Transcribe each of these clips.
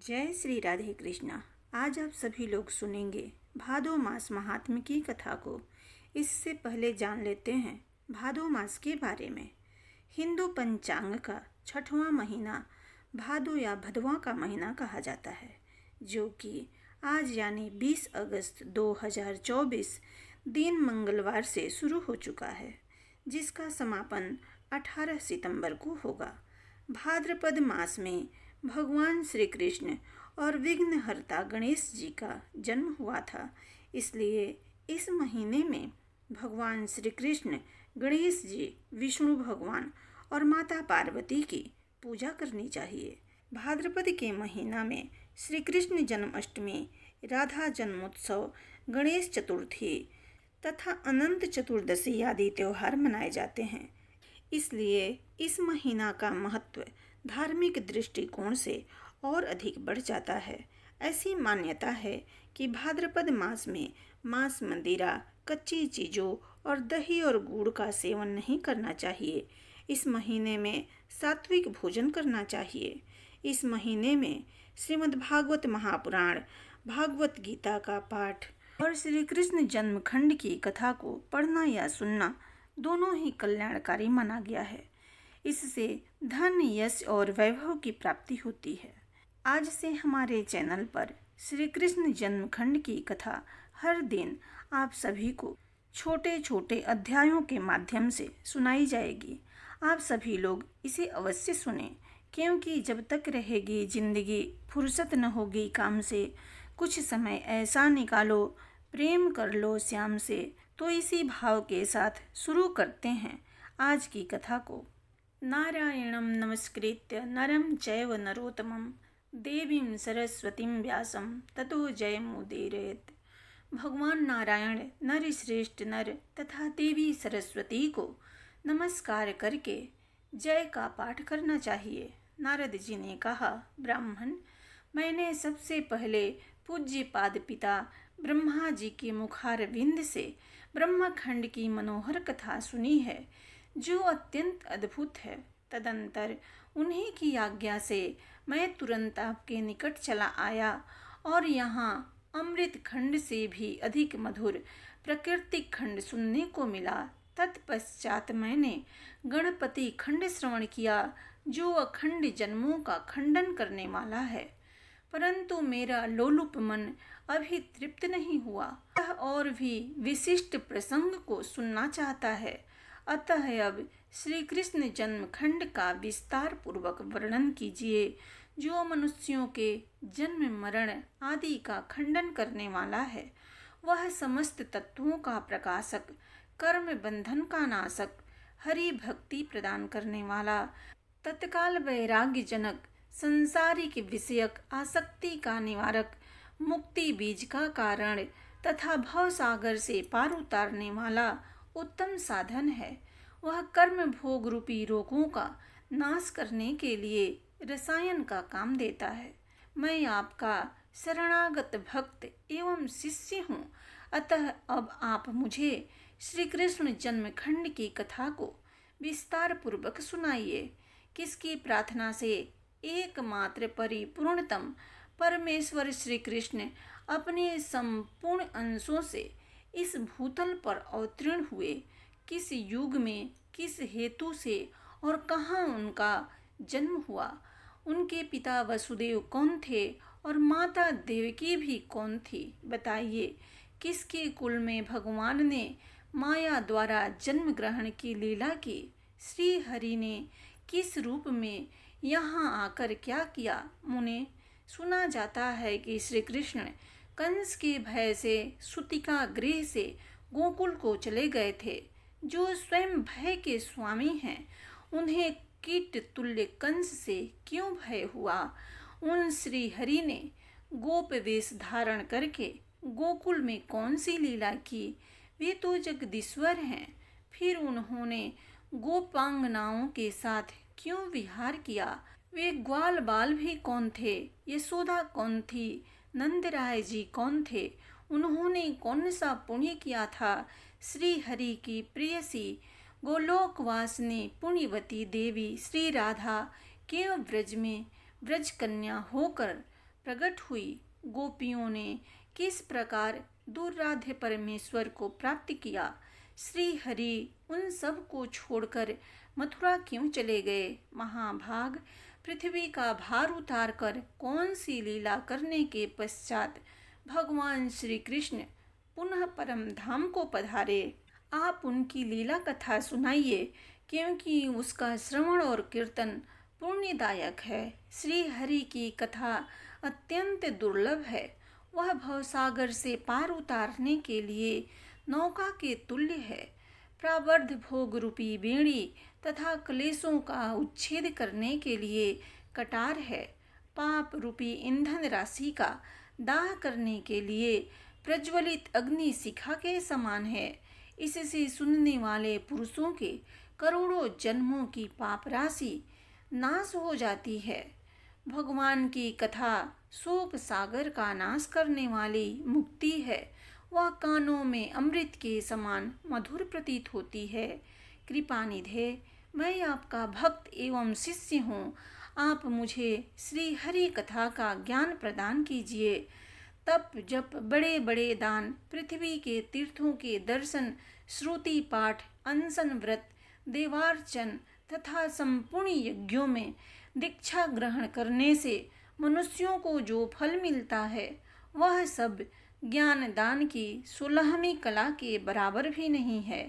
जय श्री राधे कृष्णा। आज आप सभी लोग सुनेंगे भादो मास महात्म्य की कथा को। इससे पहले जान लेते हैं भादो मास के बारे में। हिंदू पंचांग का छठवां महीना भादो या भदवा का महीना कहा जाता है, जो कि आज यानी 20 अगस्त 2024 दिन मंगलवार से शुरू हो चुका है, जिसका समापन 18 सितंबर को होगा। भाद्रपद मास में भगवान श्री कृष्ण और विघ्नहर्ता गणेश जी का जन्म हुआ था, इसलिए इस महीने में भगवान श्री कृष्ण, गणेश जी, विष्णु भगवान और माता पार्वती की पूजा करनी चाहिए। भाद्रपद के महीना में श्री कृष्ण जन्माष्टमी, राधा जन्मोत्सव, गणेश चतुर्थी तथा अनंत चतुर्दशी आदि त्योहार मनाए जाते हैं। इसलिए इस महीना का महत्व धार्मिक दृष्टिकोण से और अधिक बढ़ जाता है। ऐसी मान्यता है कि भाद्रपद मास में मांस, मदिरा, कच्ची चीज़ों और दही और गुड़ का सेवन नहीं करना चाहिए। इस महीने में सात्विक भोजन करना चाहिए। इस महीने में श्रीमद्भागवत महापुराण, भागवत गीता का पाठ और श्री कृष्ण जन्मखंड की कथा को पढ़ना या सुनना दोनों ही कल्याणकारी माना गया है। इससे धन, यश और वैभव की प्राप्ति होती है। आज से हमारे चैनल पर श्री कृष्ण जन्मखंड की कथा हर दिन आप सभी को छोटे छोटे अध्यायों के माध्यम से सुनाई जाएगी। आप सभी लोग इसे अवश्य सुने, क्योंकि जब तक रहेगी जिंदगी, फुर्सत न होगी काम से। कुछ समय ऐसा निकालो, प्रेम कर लो श्याम से। तो इसी भाव के साथ शुरू करते हैं आज की कथा को। नारायणं नमस्कृत्य नरं चैव नरोत्तमं देवीं सरस्वतीं व्यासं ततो जयमुदीरयेत्। भगवान नारायण, नर श्रेष्ठ नर तथा देवी सरस्वती को नमस्कार करके जय का पाठ करना चाहिए। नारद जी ने कहा, ब्राह्मण, मैंने सबसे पहले पूज्य पाद पिता ब्रह्मा जी के मुखारविंद से ब्रह्मखंड की मनोहर कथा सुनी है, जो अत्यंत अद्भुत है। तदंतर उन्हीं की आज्ञा से मैं तुरंत आपके निकट चला आया और यहाँ अमृत खंड से भी अधिक मधुर प्राकृतिक खंड सुनने को मिला। तत्पश्चात मैंने गणपति खंड श्रवण किया, जो अखंड जन्मों का खंडन करने वाला है। परंतु मेरा लोलुप मन अभी तृप्त नहीं हुआ, यह और भी विशिष्ट प्रसंग को सुनना चाहता है। अतः अब श्री कृष्ण जन्मखंड का विस्तार पूर्वक वर्णन कीजिए, जो मनुष्यों के जन्म मरण आदि का खंडन करने वाला है। वह समस्त तत्वों का प्रकाशक, कर्म बंधन का नाशक, हरि भक्ति प्रदान करने वाला, तत्काल वैराग्य जनक, संसारिक विषयक आसक्ति का निवारक, मुक्ति बीज का कारण तथा भव सागर से पार उतारने वाला उत्तम साधन है। वह कर्म भोग रूपी रोगों का नाश करने के लिए रसायन का काम देता है। मैं आपका शरणागत भक्त एवं शिष्य हूँ। अतः अब आप मुझे श्री कृष्ण जन्मखंड की कथा को विस्तार पूर्वक सुनाइए। किसकी प्रार्थना से एकमात्र परिपूर्णतम परमेश्वर श्री कृष्ण अपने संपूर्ण अंशों से इस भूतल पर अवतीर्ण हुए, किस युग में, किस हेतु से और कहाँ उनका जन्म हुआ, उनके पिता वसुदेव कौन थे और माता देवकी भी कौन थी, बताइए। किसके कुल में भगवान ने माया द्वारा जन्म ग्रहण की लीला की, श्री हरि ने किस रूप में यहाँ आकर क्या किया। मुने, सुना जाता है कि श्री कृष्ण कंस के भय से सुतिका गृह से गोकुल को चले गए थे। जो स्वयं भय के स्वामी हैं, उन्हें कीट तुल्य कंस से क्यों भय हुआ। उन श्री हरि ने गोप वेश धारण करके गोकुल में कौन सी लीला की, वे तो जगदीश्वर हैं। फिर उन्होंने गोपांगनाओं के साथ क्यों विहार किया। वे ग्वाल बाल भी कौन थे, यशोदा कौन थी, नंदराय जी कौन थे, उन्होंने कौन सा पुण्य किया था। श्री हरि की प्रेयसी गोलोकवासिनी पुण्यवती देवी श्री राधा क्यों ब्रज में ब्रज कन्या होकर प्रकट हुई, गोपियों ने किस प्रकार दुराध्य परमेश्वर को प्राप्त किया, श्री हरि उन सब को छोड़कर मथुरा क्यों चले गए, महाभाग पृथ्वी का भार उतार कर कौन सी लीला करने के पश्चात भगवान श्री कृष्ण पुनः परम धाम को पधारे। आप उनकी लीला कथा सुनाइए, क्योंकि उसका श्रवण और कीर्तन पुण्यदायक है। श्री हरि की कथा अत्यंत दुर्लभ है। वह भवसागर से पार उतारने के लिए नौका के तुल्य है। प्रारब्ध भोग रूपी बेड़ी तथा क्लेशों का उच्छेद करने के लिए कटार है। पाप रूपी ईंधन राशि का दाह करने के लिए प्रज्वलित अग्नि शिखा के समान है। इससे सुनने वाले पुरुषों के करोड़ों जन्मों की पाप राशि नाश हो जाती है। भगवान की कथा शोक सागर का नाश करने वाली मुक्ति है। वह कानों में अमृत के समान मधुर प्रतीत होती है। कृपानिधे, मैं आपका भक्त एवं शिष्य हूँ। आप मुझे श्री हरि कथा का ज्ञान प्रदान कीजिए। तप जप, बड़े बड़े दान, पृथ्वी के तीर्थों के दर्शन, श्रुति पाठ, अनशन व्रत, देवार्चन तथा संपूर्ण यज्ञों में दीक्षा ग्रहण करने से मनुष्यों को जो फल मिलता है, वह सब ज्ञान दान की 16वीं कला के बराबर भी नहीं है।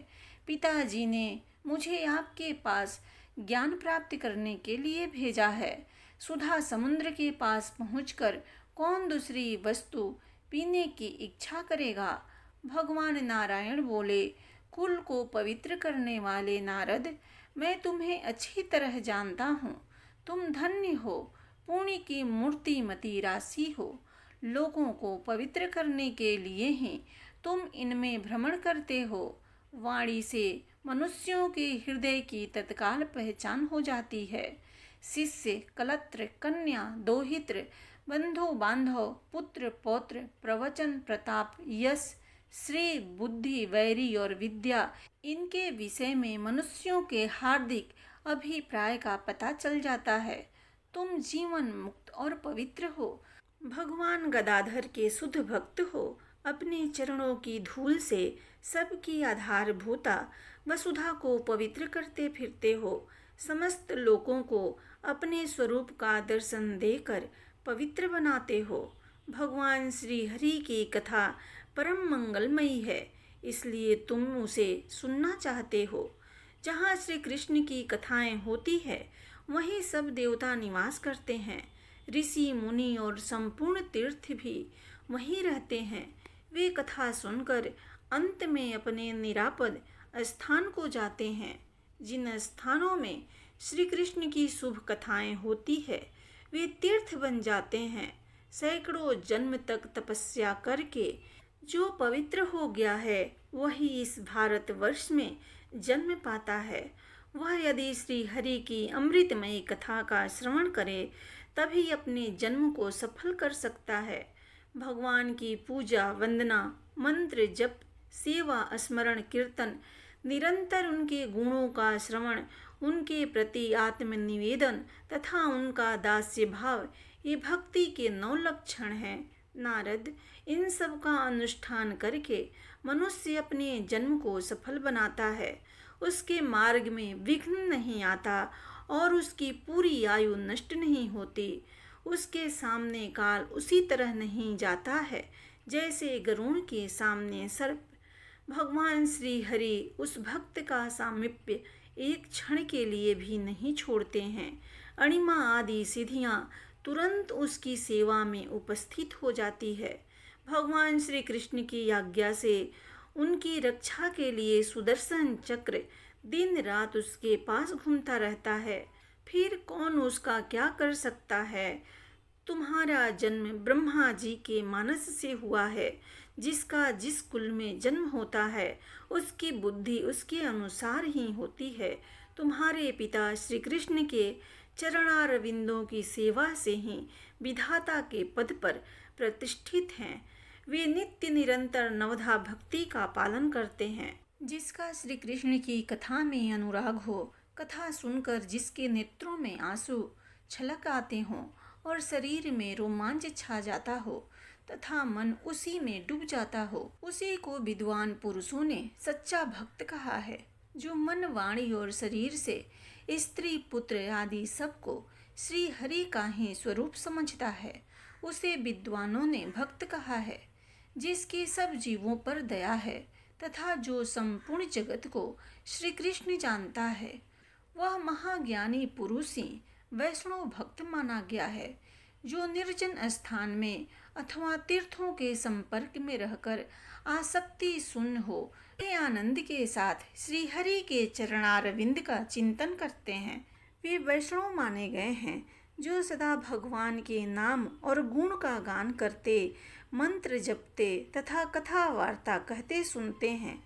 पिताजी ने मुझे आपके पास ज्ञान प्राप्त करने के लिए भेजा है। सुधा समुद्र के पास पहुंचकर कौन दूसरी वस्तु पीने की इच्छा करेगा। भगवान नारायण बोले, कुल को पवित्र करने वाले नारद, मैं तुम्हें अच्छी तरह जानता हूँ। तुम धन्य हो, पुण्य की मूर्तिमती राशि हो। लोगों को पवित्र करने के लिए ही तुम इनमें भ्रमण करते हो। वाणी से मनुष्यों के हृदय की तत्काल पहचान हो जाती है। शिष्य, कलत्र, कन्या, दोहित्र, बंधु बांधव, पुत्र पौत्र, प्रवचन, प्रताप, यश, श्री, बुद्धि, वैरी और विद्या, इनके विषय में मनुष्यों के हार्दिक अभिप्राय का पता चल जाता है। तुम जीवन मुक्त और पवित्र हो। भगवान गदाधर के शुद्ध भक्त हो। अपने चरणों की धूल से सबकी आधारभूता वसुधा को पवित्र करते फिरते हो। समस्त लोगों को अपने स्वरूप का दर्शन देकर पवित्र बनाते हो। भगवान श्री हरि की कथा परम मंगलमयी है, इसलिए तुम उसे सुनना चाहते हो। जहाँ श्री कृष्ण की कथाएं होती है, वहीं सब देवता निवास करते हैं। ऋषि मुनि और संपूर्ण तीर्थ भी वहीं रहते हैं। वे कथा सुनकर अंत में अपने निरापद स्थान को जाते हैं। जिन स्थानों में श्री कृष्ण की शुभ कथाएं होती है, वे तीर्थ बन जाते हैं। सैकड़ों जन्म तक तपस्या करके जो पवित्र हो गया है, वही इस भारतवर्ष में जन्म पाता है। वह यदि श्री हरि की अमृतमयी कथा का श्रवण करे, तभी अपने जन्म को सफल कर सकता है। भगवान की पूजा, वंदना, मंत्र जप, सेवा, स्मरण, कीर्तन, निरंतर उनके गुणों का श्रवण, उनके प्रति आत्मनिवेदन तथा उनका दास्य भाव, ये भक्ति के 9 लक्षण हैं। नारद, इन सब का अनुष्ठान करके मनुष्य अपने जन्म को सफल बनाता है। उसके मार्ग में विघ्न नहीं आता और उसकी पूरी आयु नष्ट नहीं होती। उसके सामने काल उसी तरह नहीं जाता है जैसे गरुड़ के सामने सर्प। भगवान श्री हरि उस भक्त का सामीप्य एक क्षण के लिए भी नहीं छोड़ते हैं। अणिमा आदि सिद्धियां तुरंत उसकी सेवा में उपस्थित हो जाती है। भगवान श्री कृष्ण की आज्ञा से उनकी रक्षा के लिए सुदर्शन चक्र दिन रात उसके पास घूमता रहता है। फिर कौन उसका क्या कर सकता है। तुम्हारा जन्म ब्रह्मा जी के मानस से हुआ है। जिसका जिस कुल में जन्म होता है, उसकी बुद्धि उसके अनुसार ही होती है। तुम्हारे पिता श्री कृष्ण के चरणारविंदों की सेवा से ही विधाता के पद पर प्रतिष्ठित हैं। वे नित्य निरंतर नवधा भक्ति का पालन करते हैं। जिसका श्री कृष्ण की कथा में अनुराग हो, कथा सुनकर जिसके नेत्रों में आंसू छलक आते हों, और शरीर में रोमांच छा जाता हो तथा मन उसी में डूब जाता हो, उसी को विद्वान पुरुषों ने सच्चा भक्त कहा है। जो मन, वाणी और शरीर से स्त्री, पुत्र आदि सबको श्री हरि का ही स्वरूप समझता है, उसे विद्वानों ने भक्त कहा है। जिसकी सब जीवों पर दया है तथा जो संपूर्ण जगत को श्री कृष्ण जानता है, वह महाज्ञानी पुरुष ही वैष्णव भक्त माना गया है। जो निर्जन स्थान में अथवा तीर्थों के संपर्क में रहकर आसक्ति शून्य हो, वे आनंद के साथ श्री हरि के चरणारविंद का चिंतन करते हैं, वे वैष्णव माने गए हैं। जो सदा भगवान के नाम और गुण का गान करते, मंत्र जपते तथा कथा वार्ता कहते सुनते हैं,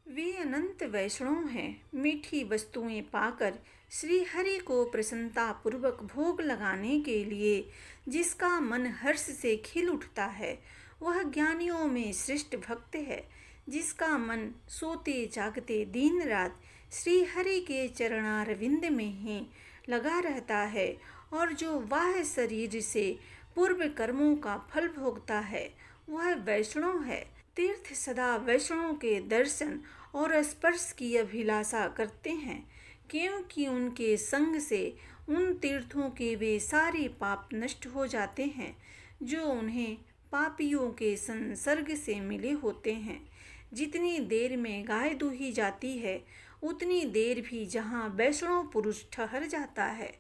वे अनंत वैष्णव हैं। मीठी वस्तुएं पाकर श्री हरि को प्रसन्नता पूर्वक भोग लगाने के लिए जिसका मन हर्ष से खिल उठता है, वह ज्ञानियों में श्रेष्ठ भक्त है। जिसका मन सोते जागते दिन रात श्री हरि के चरणारविंद में ही लगा रहता है और जो बाह्य शरीर से पूर्व कर्मों का फल भोगता है, वह वैष्णव है। तीर्थ सदा वैष्णव के दर्शन और स्पर्श की अभिलाषा करते हैं, क्योंकि उनके संग से उन तीर्थों के वे सारे पाप नष्ट हो जाते हैं जो उन्हें पापियों के संसर्ग से मिले होते हैं। जितनी देर में गाय दूही जाती है, उतनी देर भी जहाँ वैष्णव पुरुष ठहर जाता है,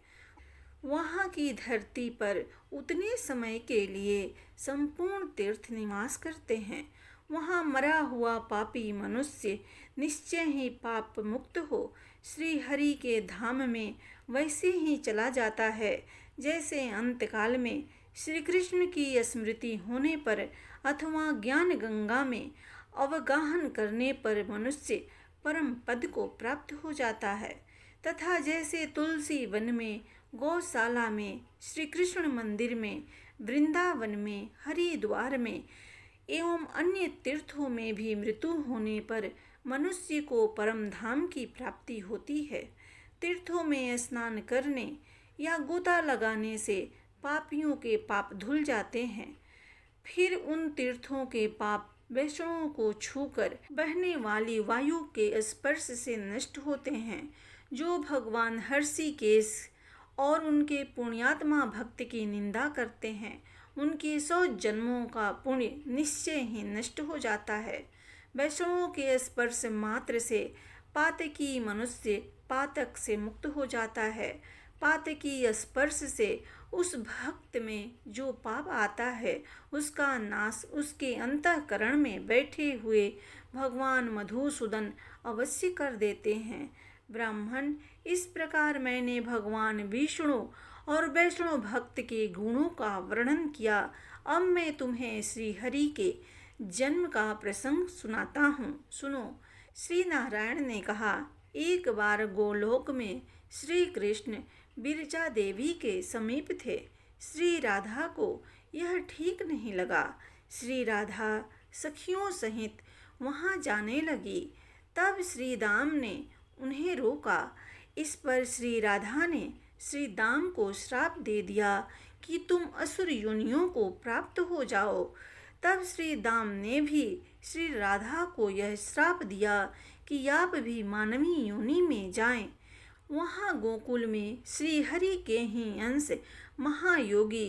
वहाँ की धरती पर उतने समय के लिए संपूर्ण तीर्थ निवास करते हैं। वहाँ मरा हुआ पापी मनुष्य निश्चय ही पाप मुक्त हो श्री हरि के धाम में वैसे ही चला जाता है, जैसे अंतकाल में श्री कृष्ण की स्मृति होने पर अथवा ज्ञान गंगा में अवगाहन करने पर मनुष्य परम पद को प्राप्त हो जाता है। तथा जैसे तुलसी वन में, गौशाला में, श्री कृष्ण मंदिर में, वृंदावन में, हरिद्वार में एवं अन्य तीर्थों में भी मृत्यु होने पर मनुष्य को परम धाम की प्राप्ति होती है। तीर्थों में स्नान करने या गोता लगाने से पापियों के पाप धुल जाते हैं। फिर उन तीर्थों के पाप वैष्णवों को छूकर बहने वाली वायु के स्पर्श से नष्ट होते हैं। जो भगवान हर्षिकेश और उनके पुण्यात्मा भक्त की निंदा करते हैं, उनके 100 जन्मों का पुण्य निश्चय ही नष्ट हो जाता है। वैष्णवों के स्पर्श मात्र से पातकी मनुष्य पातक से मुक्त हो जाता है। पातकी स्पर्श से उस भक्त में जो पाप आता है, उसका नाश उसके अंतःकरण में बैठे हुए भगवान मधुसूदन अवश्य कर देते हैं। ब्राह्मण, इस प्रकार मैंने भगवान विष्णु और वैष्णव भक्त के गुणों का वर्णन किया। अब मैं तुम्हें श्री हरि के जन्म का प्रसंग सुनाता हूँ, सुनो। श्री नारायण ने कहा, एक बार गोलोक में श्री कृष्ण बिरजा देवी के समीप थे। श्री राधा को यह ठीक नहीं लगा। श्री राधा सखियों सहित वहाँ जाने लगी। तब श्री दाम ने उन्हें रोका। इस पर श्री राधा ने श्री दाम को श्राप दे दिया कि तुम असुर योनियों को प्राप्त हो जाओ। तब श्री दाम ने भी श्री राधा को यह श्राप दिया कि आप भी मानवी योनि में जाएं। वहाँ गोकुल में श्री हरि के ही अंश महायोगी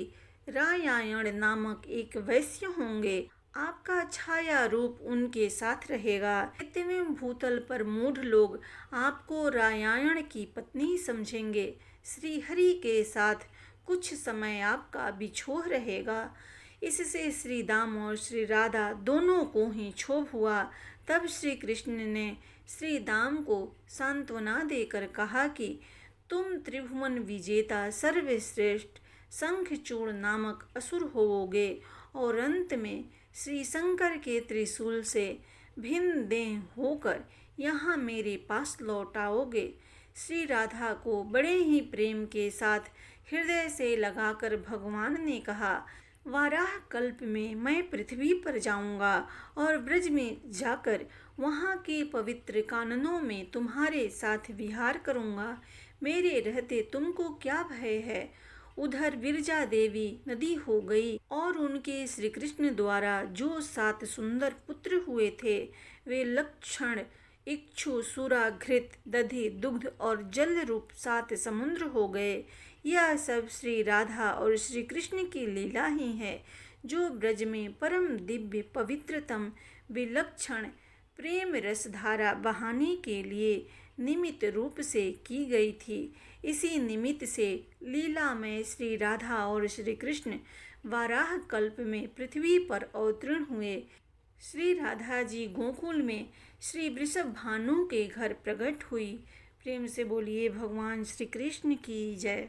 रायायण नामक एक वैश्य होंगे। आपका छाया रूप उनके साथ रहेगा। पृथ्वी भूतल पर मूढ़ लोग आपको रायायण की पत्नी समझेंगे। श्री हरि के साथ कुछ समय आपका बिछोह रहेगा। इससे श्री दाम और श्री राधा दोनों को ही क्षोभ हुआ। तब श्री कृष्ण ने श्री दाम को सांत्वना देकर कहा कि तुम त्रिभुवन विजेता सर्वश्रेष्ठ शंखचूड़ नामक असुर होवोगे और अंत में श्री शंकर के त्रिशूल से भिन्न देह होकर यहाँ मेरे पास लौट आओगे। श्री राधा को बड़े ही प्रेम के साथ हृदय से लगाकर भगवान ने कहा, वाराह कल्प में मैं पृथ्वी पर जाऊंगा और ब्रज में जाकर वहाँ के पवित्र काननों में तुम्हारे साथ विहार करूंगा। मेरे रहते तुमको क्या भय है? उधर विरजा देवी नदी हो गई और उनके श्री कृष्ण द्वारा जो 7 सुंदर पुत्र हुए थे वे लक्षण, इक्षु, सुरा, घृत, दधि, दुग्ध और जल रूप 7 समुद्र हो गए। यह सब श्री राधा और श्री कृष्ण की लीला ही है, जो ब्रज में परम दिव्य पवित्रतम विलक्षण प्रेम रस धारा बहाने के लिए निमित्त रूप से की गई थी। इसी निमित्त से लीला में श्री राधा और श्री कृष्ण वाराह कल्प में पृथ्वी पर अवतीर्ण हुए। श्री राधा जी गोकुल में श्री वृषभ भानु के घर प्रकट हुई। प्रेम से बोलिए भगवान श्री कृष्ण की जय।